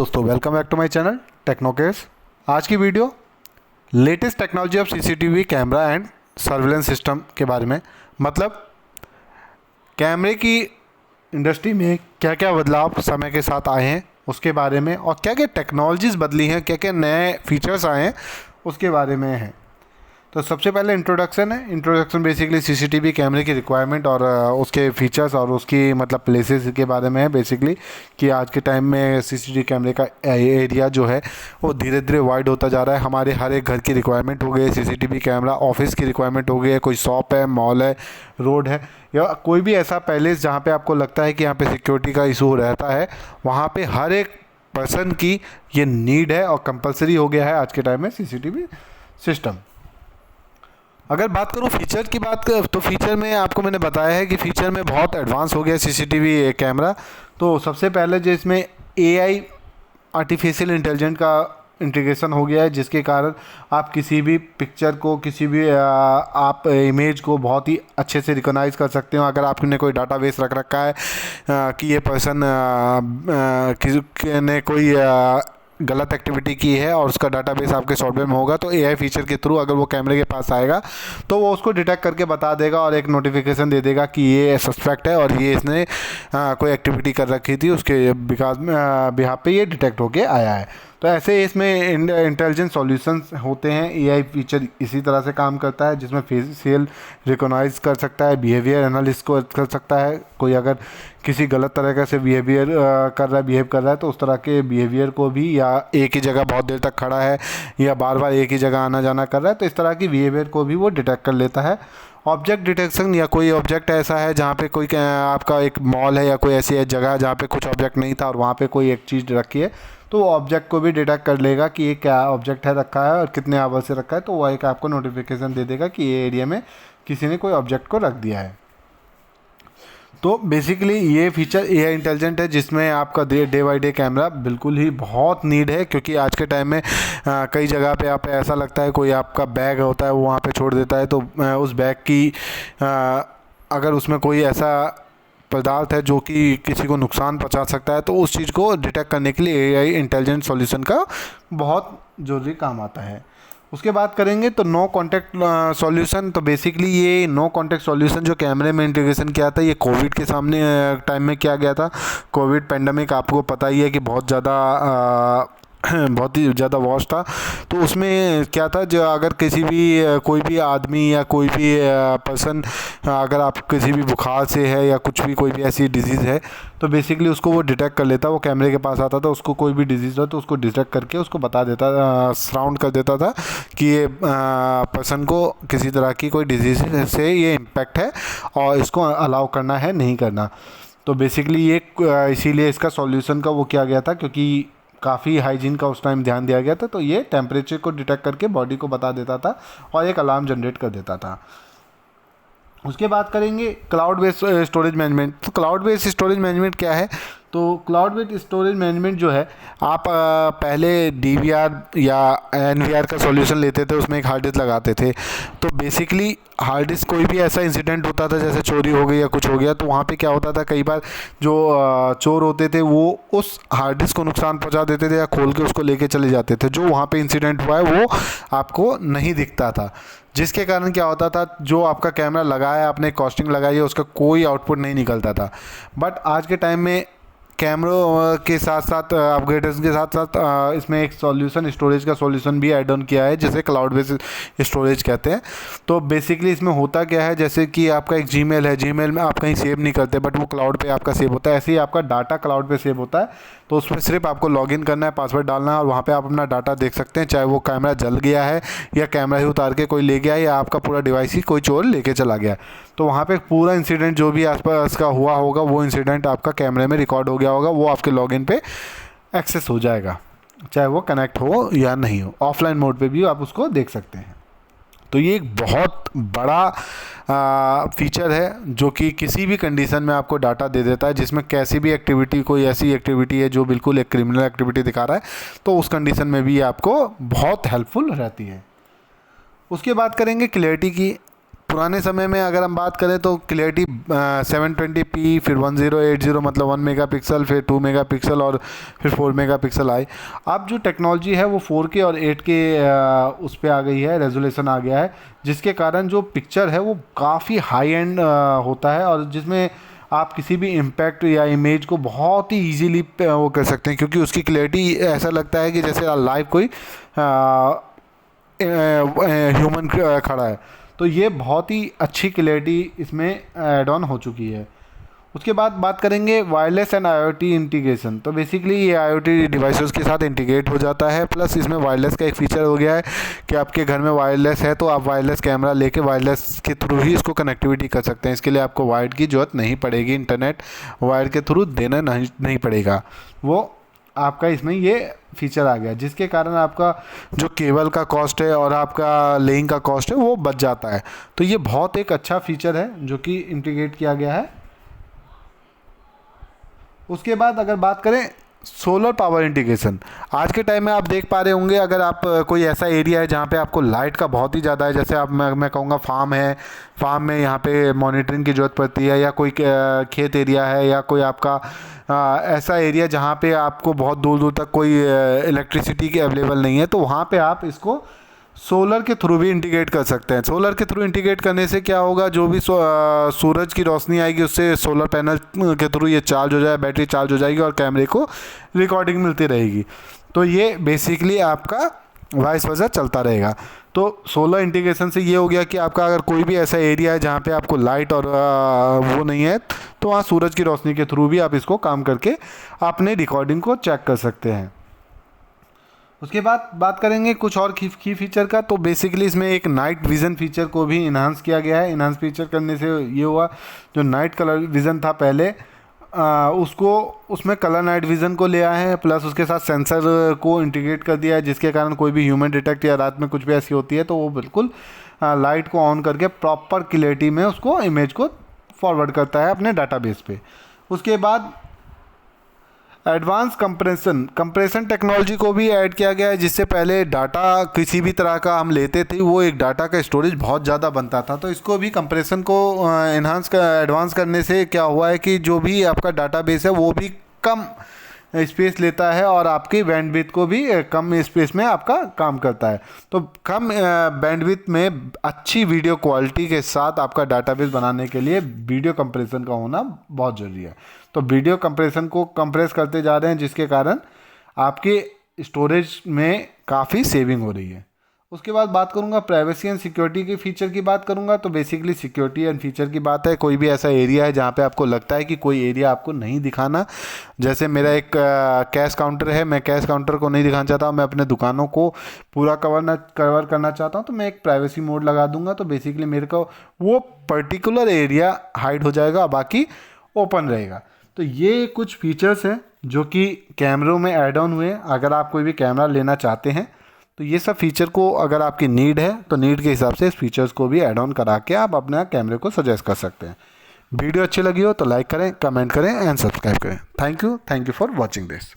दोस्तों welcome back to my channel Technocase. आज की video latest technology of CCTV camera and surveillance system के बारे में, मतलब कैमरे की इंडस्ट्री में क्या क्या बदलाव समय के साथ आए हैं उसके बारे में, और क्या क्या टेक्नोलॉजीज़ बदली हैं, क्या क्या नए फीचर्स आए हैं उसके बारे में है। तो सबसे पहले इंट्रोडक्शन है। इंट्रोडक्शन बेसिकली सीसीटीवी कैमरे की रिक्वायरमेंट और उसके फीचर्स और उसकी मतलब प्लेसेस के बारे में है बेसिकली, कि आज के टाइम में सीसीटीवी कैमरे का एरिया जो है वो धीरे धीरे वाइड होता जा रहा है। हमारे हर एक घर की रिक्वायरमेंट हो गई है सीसीटीवी कैमरा, ऑफिस की रिक्वायरमेंट हो गई है, कोई शॉप है, मॉल है, रोड है, या कोई भी ऐसा पैलेस जहाँ पर आपको लगता है कि यहाँ पर सिक्योरिटी का इशू रहता है, वहाँ पर हर एक पर्सन की ये नीड है और कंपलसरी हो गया है आज के टाइम में सीसीटीवी सिस्टम। अगर बात करूँ फीचर की बात कर, तो फीचर में आपको मैंने बताया है कि फीचर में बहुत एडवांस हो गया सीसीटीवी कैमरा। तो सबसे पहले जो इसमें एआई आर्टिफिशियल इंटेलिजेंस का इंटीग्रेशन हो गया है, जिसके कारण आप किसी भी पिक्चर को, किसी भी आप इमेज को बहुत ही अच्छे से रिकॉग्नाइज कर सकते हो। अगर आपने कोई डाटाबेस रख रखा है कि ये पर्सन किसी ने कोई गलत एक्टिविटी की है और उसका डाटाबेस आपके सॉफ्टवेयर में होगा, तो एआई फीचर के थ्रू अगर वो कैमरे के पास आएगा तो वो उसको डिटेक्ट करके बता देगा और एक नोटिफिकेशन दे देगा कि ये सस्पेक्ट है और ये इसने कोई एक्टिविटी कर रखी थी, उसके बिहाफ पे ये डिटेक्ट होके आया है। तो ऐसे इसमें इंटेलिजेंट सॉल्यूशंस होते हैं। एआई फीचर इसी तरह से काम करता है, जिसमें फेशियल रिकॉग्नाइज कर सकता है, बिहेवियर एनालिसिस को कर सकता है। कोई अगर किसी गलत तरह से बिहेव कर रहा है तो उस तरह के बिहेवियर को भी, या एक ही जगह बहुत देर तक खड़ा है या बार बार एक ही जगह आना जाना कर रहा है, तो इस तरह की बिहेवियर को भी वो डिटेक्ट कर लेता है। ऑब्जेक्ट डिटेक्शन, या कोई ऑब्जेक्ट ऐसा है जहाँ पे कोई आपका एक मॉल है या कोई ऐसी जगह जहाँ पे कुछ ऑब्जेक्ट नहीं था और वहाँ पे कोई एक चीज़ रखी है, तो वो ऑब्जेक्ट को भी डिटेक्ट कर लेगा कि ये क्या ऑब्जेक्ट है रखा है और कितने आवर से रखा है, तो वो एक आपको नोटिफिकेशन दे देगा कि ये एरिया में किसी ने कोई ऑब्जेक्ट को रख दिया है। तो बेसिकली ये फीचर एआई इंटेलिजेंट है, जिसमें आपका डे बाई डे कैमरा बिल्कुल ही बहुत नीड है, क्योंकि आज के टाइम में कई जगह पे आप ऐसा लगता है कोई आपका बैग होता है वो वहाँ पे छोड़ देता है, तो उस बैग की अगर उसमें कोई ऐसा पदार्थ है जो कि किसी को नुकसान पहुंचा सकता है, तो उस चीज़ को डिटेक्ट करने के लिए एआई इंटेलिजेंट सॉल्यूशन का बहुत ज़रूरी काम आता है। उसके बाद करेंगे तो नो कॉन्टैक्ट सॉल्यूशन। तो बेसिकली ये नो कॉन्टैक्ट सॉल्यूशन जो कैमरे में इंटीग्रेशन किया था, ये कोविड के सामने टाइम में किया गया था। कोविड पेंडेमिक आपको पता ही है कि बहुत ही ज़्यादा वॉश था। तो उसमें क्या था, जो अगर किसी भी कोई भी आदमी या कोई भी पर्सन, अगर आप किसी भी बुखार से है या कुछ भी कोई भी ऐसी डिजीज़ है, तो बेसिकली उसको वो डिटेक्ट कर लेता, वो कैमरे के पास आता था, उसको कोई भी डिजीज़ हो तो उसको डिटेक्ट करके उसको बता देता, सराउंड कर देता था कि ये पर्सन को किसी तरह की कोई डिजीज़ से ये इम्पेक्ट है और इसको अलाउ करना है, नहीं करना। तो बेसिकली ये इसीलिए इसका सॉल्यूशन का वो किया गया था, क्योंकि काफ़ी हाइजीन का उस टाइम ध्यान दिया गया था। तो ये टेम्परेचर को डिटेक्ट करके बॉडी को बता देता था और एक अलार्म जनरेट कर देता था। उसके बाद करेंगे क्लाउड बेस्ड स्टोरेज मैनेजमेंट। तो क्लाउड बेस्ड स्टोरेज मैनेजमेंट क्या है? तो क्लाउड बेस्ड स्टोरेज मैनेजमेंट जो है, आप पहले डीवीआर या एनवीआर का सॉल्यूशन लेते थे, उसमें एक हार्ड डिस्क लगाते थे। तो बेसिकली हार्ड डिस्क कोई भी ऐसा इंसिडेंट होता था, जैसे चोरी हो गई या कुछ हो गया, तो वहाँ पे क्या होता था, कई बार जो चोर होते थे वो उस हार्ड डिस्क को नुकसान पहुँचा देते थे या खोल के उसको लेके चले जाते थे। जो वहाँ पे इंसिडेंट हुआ है वो आपको नहीं दिखता था, जिसके कारण क्या होता था, जो आपका कैमरा लगाया, आपने कॉस्टिंग लगाई है, उसका कोई आउटपुट नहीं निकलता था। बट आज के टाइम में कैमरों के साथ साथ अपग्रेडेशन के साथ साथ इसमें एक सॉल्यूशन, स्टोरेज का सॉल्यूशन भी ऐड ऑन किया है, जिसे क्लाउड बेस्ड स्टोरेज कहते हैं। तो बेसिकली इसमें होता क्या है, जैसे कि आपका एक जीमेल है, जीमेल में आप कहीं सेव नहीं करते, बट वो क्लाउड पे आपका सेव होता है। ऐसे ही आपका डाटा क्लाउड पे सेव होता है, तो उसमें सिर्फ आपको लॉगिन करना है, पासवर्ड डालना है और वहाँ पे आप अपना डाटा देख सकते हैं, चाहे वो कैमरा जल गया है या कैमरा ही उतार के कोई ले गया है या आपका पूरा डिवाइस ही कोई चोर लेके चला गया। तो वहाँ पे पूरा इंसिडेंट जो भी आसपास का हुआ होगा, वो इंसिडेंट आपका कैमरे में रिकॉर्ड हो गया होगा, वो आपके लॉगिन पे एक्सेस हो जाएगा, चाहे वो कनेक्ट हो या नहीं हो। ऑफलाइन मोड पे भी आप उसको देख सकते हैं। तो ये एक बहुत बड़ा फीचर है जो कि किसी भी कंडीशन में आपको डाटा दे देता है, जिसमें कैसी भी एक्टिविटी, कोई ऐसी एक्टिविटी है जो बिल्कुल एक क्रिमिनल एक्टिविटी दिखा रहा है, तो उस कंडीशन में भी आपको बहुत हेल्पफुल रहती है। उसके बाद करेंगे क्लैरिटी की। पुराने समय में अगर हम बात करें तो क्लियरिटी 720p, फिर 1080 मतलब 1 मेगापिक्सल, फिर 2 मेगापिक्सल और फिर 4 मेगापिक्सल आए। अब जो टेक्नोलॉजी है वो 4K और 8K उस पर आ गई है, रेजोल्यूशन आ गया है, जिसके कारण जो पिक्चर है वो काफ़ी हाई एंड होता है और जिसमें आप किसी भी इम्पैक्ट या इमेज को बहुत ही इजीली वो कर सकते हैं, क्योंकि उसकी क्लैरिटी ऐसा लगता है कि जैसे लाइव कोई ह्यूमन खड़ा है। तो ये बहुत ही अच्छी क्लैरिटी इसमें ऐड ऑन हो चुकी है। उसके बाद बात करेंगे वायरलेस एंड आईओटी इंटीग्रेशन। तो बेसिकली ये आईओटी डिवाइसेस के साथ इंटीग्रेट हो जाता है, प्लस इसमें वायरलेस का एक फीचर हो गया है कि आपके घर में वायरलेस है तो आप वायरलेस कैमरा लेके वायरलेस के थ्रू ही इसको कनेक्टिविटी कर सकते हैं। इसके लिए आपको वायर की ज़रूरत नहीं पड़ेगी, इंटरनेट वायर के थ्रू देना नहीं पड़ेगा। वो आपका इसमें ये फीचर आ गया, जिसके कारण आपका जो केबल का कॉस्ट है और आपका लेइंग का कॉस्ट है वो बच जाता है। तो ये बहुत एक अच्छा फीचर है जो कि इंटीग्रेट किया गया है। उसके बाद अगर बात करें सोलर पावर इंटीग्रेशन, आज के टाइम में आप देख पा रहे होंगे, अगर आप कोई ऐसा एरिया है जहाँ पे आपको लाइट का बहुत ही ज़्यादा है, जैसे आप मैं कहूँगा फार्म है, फार्म में यहाँ पे मॉनिटरिंग की ज़रूरत पड़ती है, या कोई खेत एरिया है, या कोई आपका ऐसा एरिया जहाँ पे आपको बहुत दूर दूर तक कोई इलेक्ट्रिसिटी की अवेलेबल नहीं है, तो वहाँ पे आप इसको सोलर के थ्रू भी इंटीग्रेट कर सकते हैं। सोलर के थ्रू इंटीग्रेट करने से क्या होगा, जो भी सूरज की रोशनी आएगी उससे सोलर पैनल के थ्रू ये चार्ज हो जाए, बैटरी चार्ज हो जाएगी और कैमरे को रिकॉर्डिंग मिलती रहेगी। तो ये बेसिकली आपका वाइस वर्सा चलता रहेगा। तो सोलर इंटीग्रेशन से ये हो गया कि आपका अगर कोई भी ऐसा एरिया है जहाँ पे आपको लाइट और वो नहीं है, तो वहाँ सूरज की रोशनी के थ्रू भी आप इसको काम करके अपने रिकॉर्डिंग को चेक कर सकते हैं। उसके बाद बात करेंगे कुछ और की फीचर का। तो बेसिकली इसमें एक नाइट विज़न फीचर को भी इन्हांस किया गया है। इन्हांस फीचर करने से ये हुआ, जो नाइट कलर विज़न था पहले उसको उसमें कलर नाइट विज़न को ले आए हैं, प्लस उसके साथ सेंसर को इंटीग्रेट कर दिया है, जिसके कारण कोई भी ह्यूमन डिटेक्ट या रात में कुछ भी ऐसी होती है तो वो बिल्कुल लाइट को ऑन करके प्रॉपर क्लियरिटी में उसको इमेज को फॉरवर्ड करता है अपने डाटाबेस पे। उसके बाद एडवांस कंप्रेशन टेक्नोलॉजी को भी ऐड किया गया है, जिससे पहले डाटा किसी भी तरह का हम लेते थे वो एक डाटा का स्टोरेज बहुत ज़्यादा बनता था। तो इसको भी कंप्रेशन को एडवांस करने से क्या हुआ है कि जो भी आपका डाटाबेस है वो भी कम स्पेस लेता है और आपकी बैंडविड्थ को भी कम स्पेस में आपका काम करता है। तो कम बैंडविड्थ में अच्छी वीडियो क्वालिटी के साथ आपका डाटाबेस बनाने के लिए वीडियो कंप्रेशन का होना बहुत ज़रूरी है। तो वीडियो कंप्रेशन को कंप्रेस करते जा रहे हैं, जिसके कारण आपके स्टोरेज में काफ़ी सेविंग हो रही है। उसके बाद बात करूंगा प्राइवेसी एंड सिक्योरिटी के फीचर की बात करूंगा। तो बेसिकली सिक्योरिटी एंड फीचर की बात है, कोई भी ऐसा एरिया है जहां पे आपको लगता है कि कोई एरिया आपको नहीं दिखाना, जैसे मेरा एक कैश काउंटर है, मैं कैश काउंटर को नहीं दिखाना चाहता हूं, मैं अपने दुकानों को पूरा कवर करना चाहता हूं, तो मैं एक प्राइवेसी मोड लगा दूंगा। तो बेसिकली मेरे को वो पर्टिकुलर एरिया हाइड हो जाएगा, बाकी ओपन रहेगा। तो ये कुछ फीचर्स हैं जो कि कैमरों में ऐड ऑन हुए। अगर आप कोई भी कैमरा लेना चाहते हैं तो ये सब फीचर को अगर आपकी नीड है तो नीड के हिसाब से इस फीचर्स को भी ऐड ऑन करा के आप अपने कैमरे को सजेस्ट कर सकते हैं। वीडियो अच्छी लगी हो तो लाइक करें, कमेंट करें एंड सब्सक्राइब करें। Thank you for watching this.